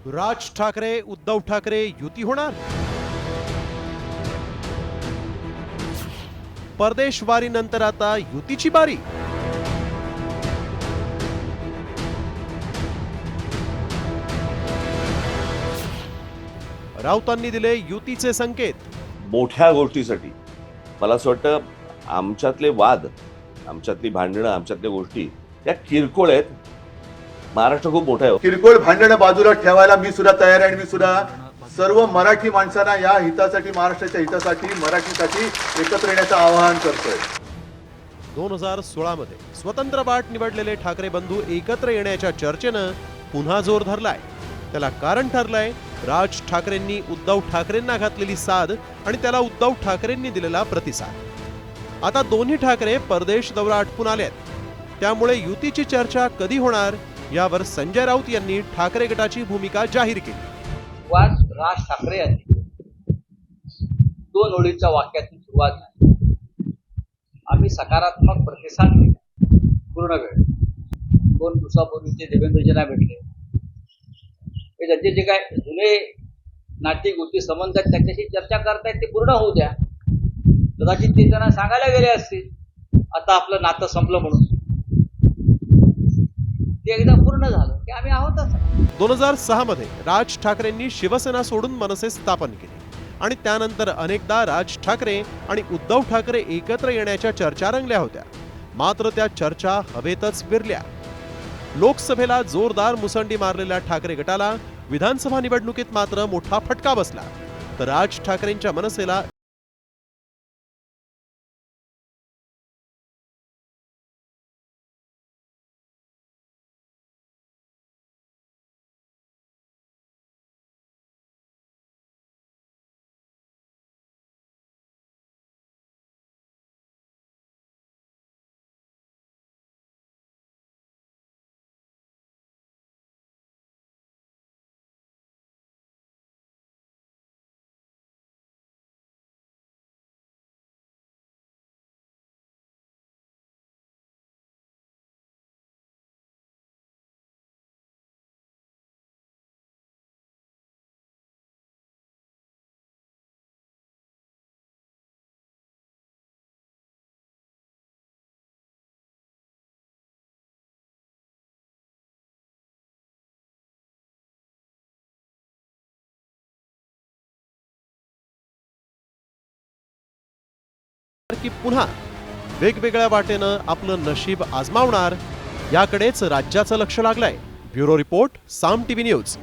राज ठाकरे उद्धव ठाकरे युती होणार? परदेशवारीनंतर आता युतीची बारी. राऊतांनी दिले युतीचे संकेत. मोठ्या गोष्टीसाठी मला असं वाटतं आमच्यातले वाद, आमच्यातली भांडणं, आमच्यातल्या गोष्टी त्या किरकोळ आहेत. महाराष्ट्र खूप मोठा आहे. किरकोळ भांडणं बाजूला ठेवायला मी सुद्धा तयार आहे आणि मी सुद्धा सर्व मराठी माणसांना या हितासाठी, महाराष्ट्राच्या हितासाठी, मराठीसाठी एकत्र येण्याचं आवाहन करतोय. 2016 मध्ये स्वतंत्र बाट निवडलेले ठाकरे बंधू एकत्र येण्याच्या चर्चेनं पुन्हा जोर धरलाय. त्याला कारण ठरलंय राज ठाकरेंनी उद्धव ठाकरेंना घातलेली साद आणि त्याला उद्धव ठाकरेंनी दिलेला प्रतिसाद. आता दोन्ही ठाकरे परदेश दौरा आटपून आलेत. त्यामुळे युतीची चर्चा कधी होणार यावर संजय राऊत यांनी ठाकरे गटाची भूमिका जाहीर केली. राज ठाकरे यांनी 2 ओळीच्या वाक्यातून सुरुवात झाली. आम्ही सकारात्मक प्रतिसाद दिला पूर्ण वेळ. 2 दिवसापूर्वी ते देवेंद्रजींना भेटले. त्यांचे जे काय जुने नाती गोष्टी संबंध आहेत त्याच्याशी चर्चा करतायत ते पूर्ण होऊ द्या. कदाचित ते त्यांना सांगायला गेले असतील आता आपलं नातं संपलं म्हणून. ते एकदा पूर्ण झालं की आम्ही आहोतच. 2006 मध्ये राज ठाकरेंनी शिवसेना सोडून मनसे स्थापन केली आणि त्यानंतर अनेकदा राज ठाकरे आणि उद्धव ठाकरे एकत्र येण्याच्या चर्चा रंगल्या होत्या. मात्र त्या चर्चा हवेतच विरल्या. लोकसभेला जोरदार मुसंडी मारलेल्या ठाकरे गटाला विधानसभा निवडणुकीत मात्र मोठा फटका बसला. तर राज ठाकरेंच्या मनसेला की पुन्हा वेगवेगळ्या वाटेनं आपलं नशीब आजमावणार याकडेच राज्याचं लक्ष लागलंय. ब्युरो रिपोर्ट, साम टीव्ही न्यूज.